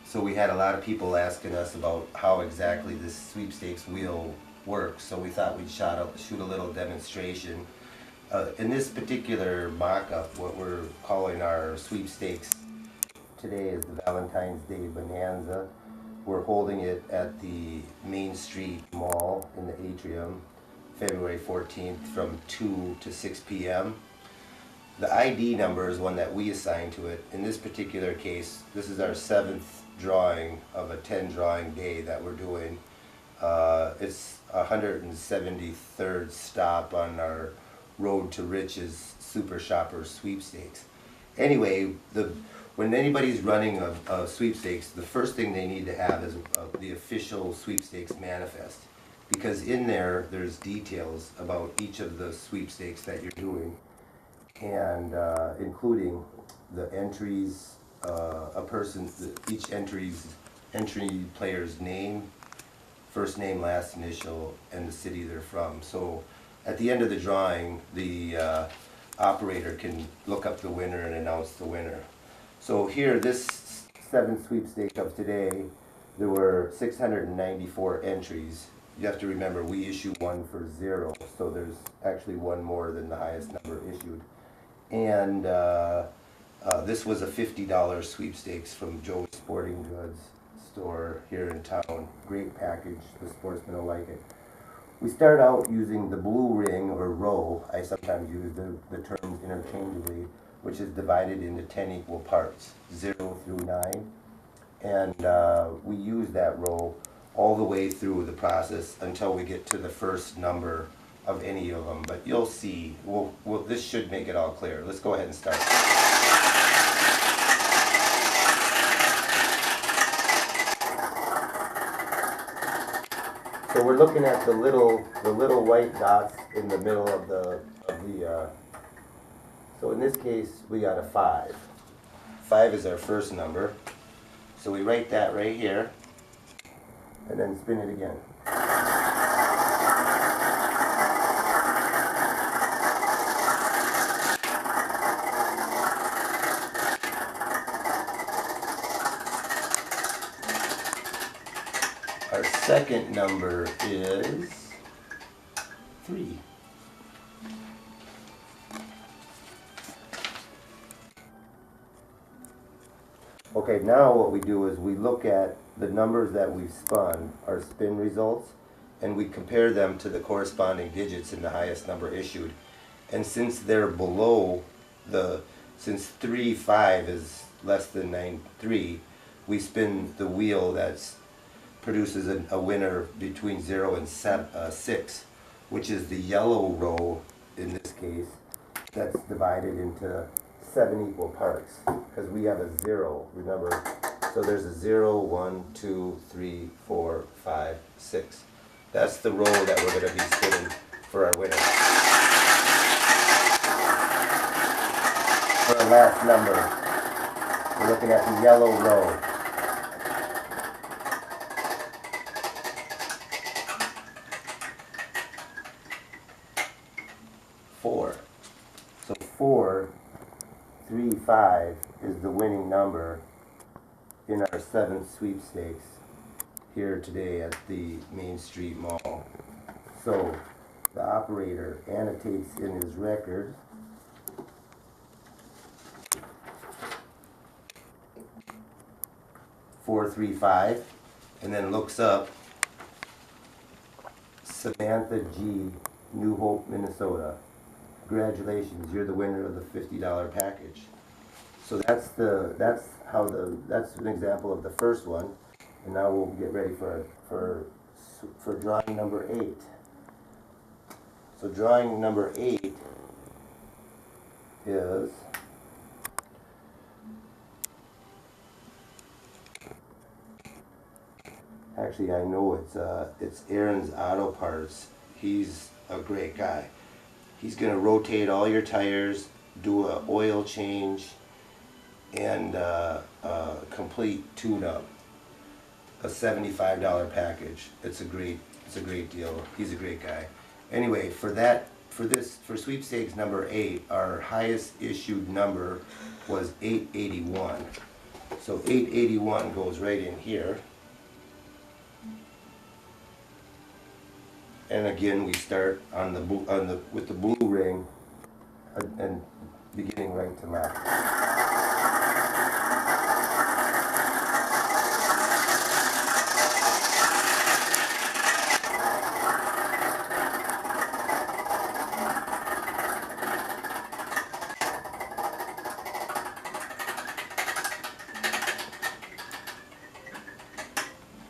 So we had a lot of people asking us about how exactly this sweepstakes wheel works, so we thought we'd shoot a little demonstration. In this particular mock-up, what we're calling our sweepstakes today is the Valentine's Day Bonanza. We're holding it at the Main Street Mall in the atrium, February 14th from 2 to 6 p.m. The ID number is one that we assign to it. In this particular case, this is our 7th drawing of a 10 drawing day that we're doing. It's 173rd stop on our Road to Riches Super Shopper Sweepstakes. Anyway, when anybody's running a sweepstakes, the first thing they need to have is the official sweepstakes manifest, because in there's details about each of the sweepstakes that you're doing, and including the entries, each entry player's name, first name, last initial, and the city they're from. So at the end of the drawing, the operator can look up the winner and announce the winner. So here, this 7th sweepstake of today, there were 694 entries. You have to remember, we issue one for 0, so there's actually one more than the highest number issued. And this was a $50 sweepstakes from Joe's Sporting Goods store here in town. Great package, the sportsmen will like it. We start out using the blue ring or row. I sometimes use the terms interchangeably, which is divided into 10 equal parts, 0 through 9. And we use that row all the way through the process until we get to the first number of any of them. But you'll see, this should make it all clear. Let's go ahead and start. So we're looking at the little white dots in the middle of the so in this case we got a 5. 5 is our first number. So we write that right here and then spin it again. Our second number is 3. Okay, now what we do is we look at the numbers that we've spun, our spin results, and we compare them to the corresponding digits in the highest number issued. And since they're below since 3, 5 is less than 9, 3, we spin the wheel that produces a winner between 0 and 6, which is the yellow row in this case, that's divided into 7 equal parts, because we have a 0, remember. So there's a 0, 1, 2, 3, 4, 5, 6. That's the row that we're going to be spinning for our winner. For our last number, we're looking at the yellow row. 4. So 4, 3, 5 is the winning number in our 7th sweepstakes here today at the Main Street Mall. So the operator annotates in his record (435) and then looks up Samantha G., New Hope, Minnesota. Congratulations, you're the winner of the $50 package. So that's an example of the first one, and now we'll get ready for drawing number 8. So drawing number 8 is actually, I know it's Aaron's Auto Parts. He's a great guy. He's going to rotate all your tires, do an oil change, and a complete tune-up. A $75 package. It's a great deal. He's a great guy. Anyway, for sweepstakes number 8, our highest issued number was 881. So 881 goes right in here. And again, we start on with the blue ring and beginning right to left.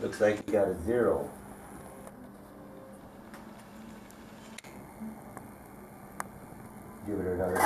Looks like we got a 0. Give it another spin.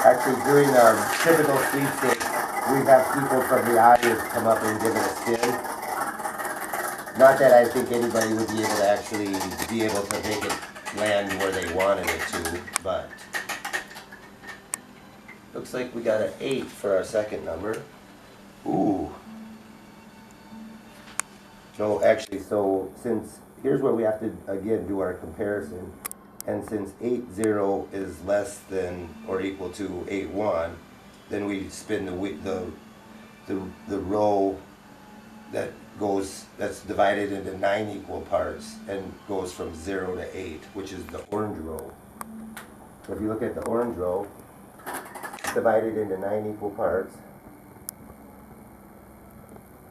Actually, during our typical sweepstakes, we have people from the audience come up and give it a spin. Not that I think anybody would be able to actually be able to make it land where they wanted it to, but looks like we got an 8 for our second number. Ooh. No, actually, so since here's where we have to again do our comparison, and since 80 is less than or equal to 81, then we spin the row that's divided into 9 equal parts and goes from 0 to 8, which is the orange row. So if you look at the orange row, it's divided into 9 equal parts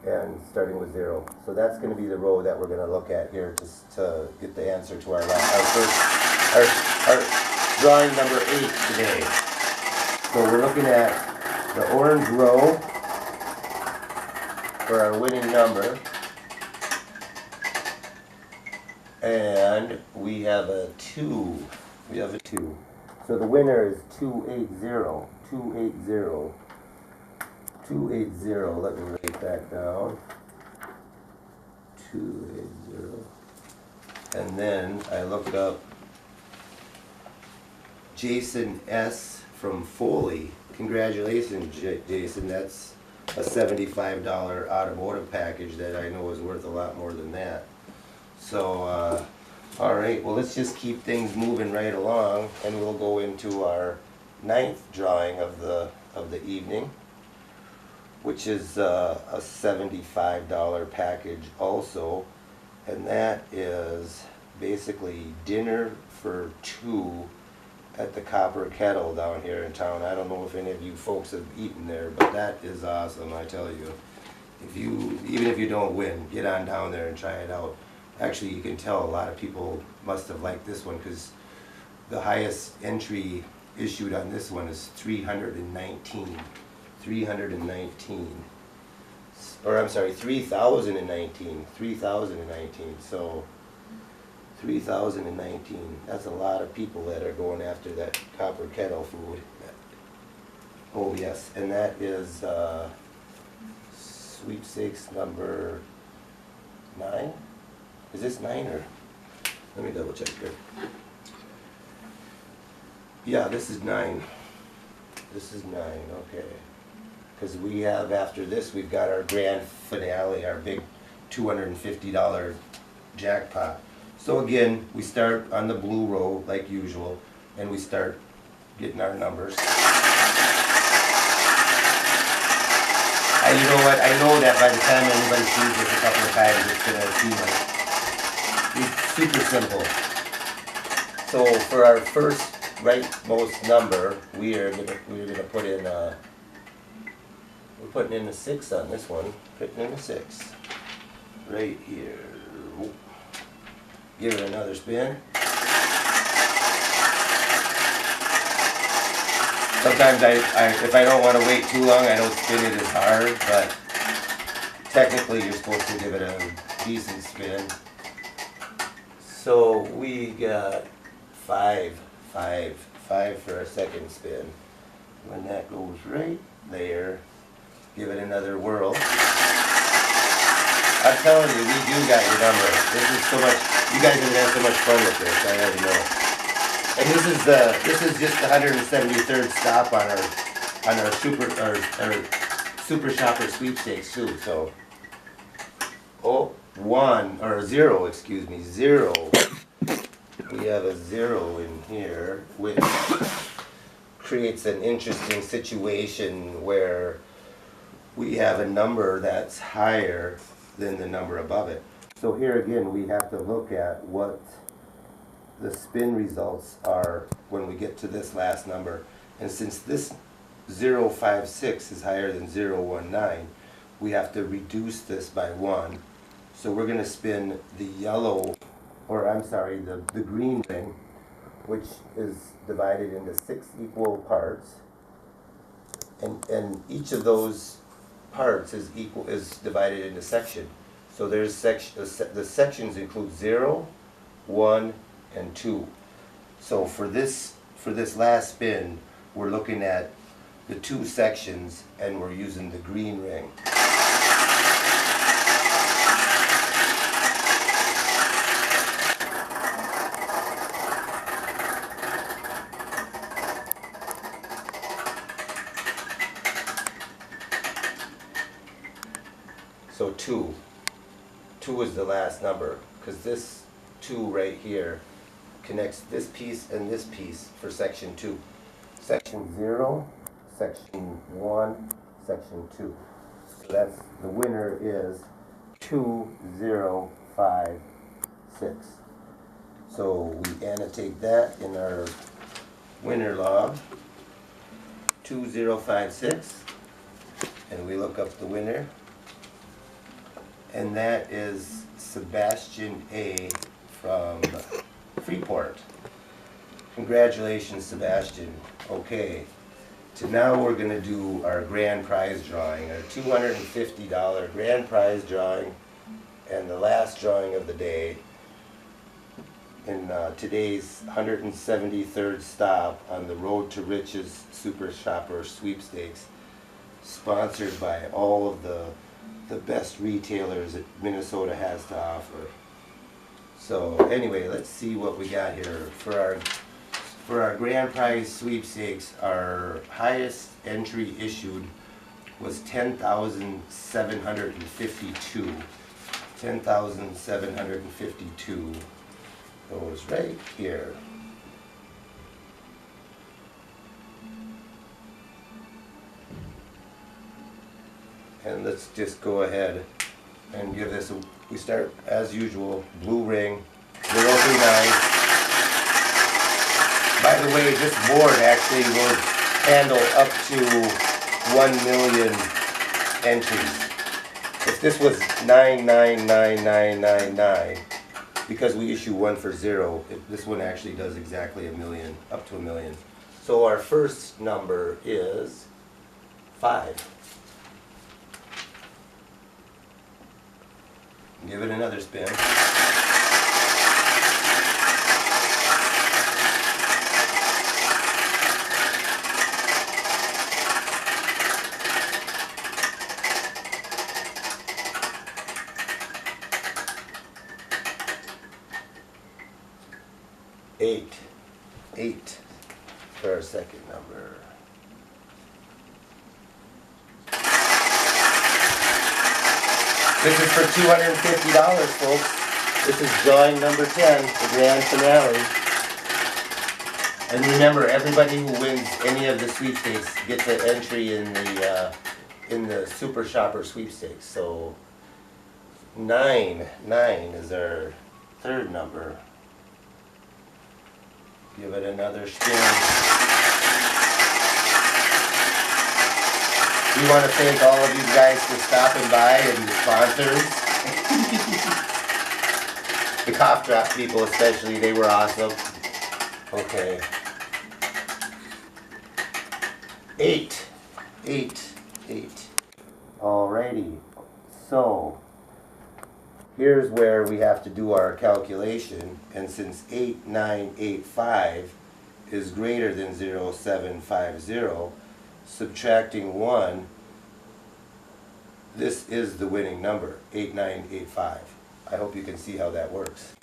and starting with 0. So that's going to be the row that we're going to look at here to get the answer to our drawing number 8 today. So we're looking at the orange row for our winning number, and we have a 2. We have a 2. So the winner is 280. 280. 280. Let me write that down. 280. And then I looked up Jason S. from Foley. Congratulations, Jason. That's a $75 automotive package that I know is worth a lot more than that. So, all right, well, let's just keep things moving right along, and we'll go into our 9th drawing of the evening, which is a $75 package also, and that is basically dinner for 2 at the Copper Kettle down here in town. I don't know if any of you folks have eaten there, but that is awesome, I tell you. Even if you don't win, get on down there and try it out. Actually, you can tell a lot of people must have liked this one, because the highest entry issued on this one is 319. 319. Or I'm sorry, 3,019. 3,019. So 3,019. That's a lot of people that are going after that Copper Kettle food. Oh yes, and that is sweepstakes number 9. Is this 9 or? Let me double check here. Yeah, this is 9. This is 9. Okay. Because we have, after this, we've got our grand finale, our big $250 jackpot. So again, we start on the blue row like usual, and we start getting our numbers. You know what? I know that by the time anybody sees this a couple of times, it's going to seem like it's super simple. So for our first rightmost number, we're gonna put in we're putting in a 6 on this one. Putting in a 6 right here. Give it another spin. Sometimes if I don't want to wait too long, I don't spin it as hard, but technically you're supposed to give it a decent spin. So we got 5 for our second spin. When that goes right there, give it another whirl. I'm telling you, we do got your number. This is so much. You guys are gonna have so much fun with this. I already know. And this is just the 173rd stop on our super shopper sweepstakes too. So, 0. Excuse me, 0. We have a 0 in here, which creates an interesting situation where we have a number that's higher than the number above it. So here again, we have to look at what the spin results are when we get to this last number. And since this 056 is higher than 019, we have to reduce this by 1. So we're going to spin the yellow, or I'm sorry, the green ring, which is divided into 6 equal parts. And each of those parts is divided into section. So there's the sections include 0, 1, and 2. So for this last spin, we're looking at the 2 sections, and we're using the green ring. So 2 is the last number, because this 2 right here connects this piece and this piece for section 2. Section 0, section 1, section 2. So that's, the winner is 2056. So we annotate that in our winner log, 2056, and we look up the winner. And that is Sebastian A. from Freeport. Congratulations, Sebastian. Okay, so now we're going to do our grand prize drawing, our $250 grand prize drawing, and the last drawing of the day in today's 173rd stop on the Road to Riches Super Shopper Sweepstakes, sponsored by all of the best retailers that Minnesota has to offer. So anyway, let's see what we got here. For our grand prize sweepstakes, our highest entry issued was 10,752. 10,752 goes right here. And let's just go ahead and give this we start as usual, blue ring, 039. By the way, this board actually will handle up to 1 million entries. If this was 999999, because we issue 1 for 0, this one actually does exactly a million, up to 1 million. So our first number is 5. Give it another spin. Eight for our second number. This is for $250, folks. This is drawing number 10, the grand finale. And remember, everybody who wins any of the sweepstakes gets an entry in the Super Shopper Sweepstakes. So 9 is our third number. Give it another spin. We want to thank all of you guys for stopping by and the sponsors. The cough drop people especially, they were awesome. Okay. 8. Alrighty. So, here's where we have to do our calculation, and since 8985 is greater than 0750, subtracting 1, this is the winning number, 8985. I hope you can see how that works.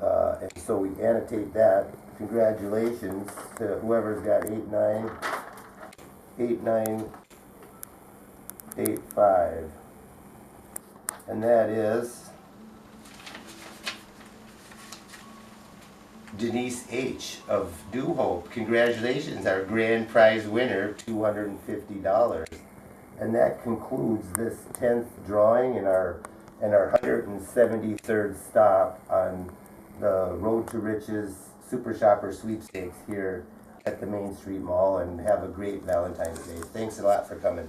And so we annotate that. Congratulations to whoever's got 8985. And that is Denise H. of New Hope. Congratulations, our grand prize winner, $250. And that concludes this 10th drawing and our 173rd stop on the Road to Riches Super Shopper Sweepstakes here at the Main Street Mall. And have a great Valentine's Day. Thanks a lot for coming.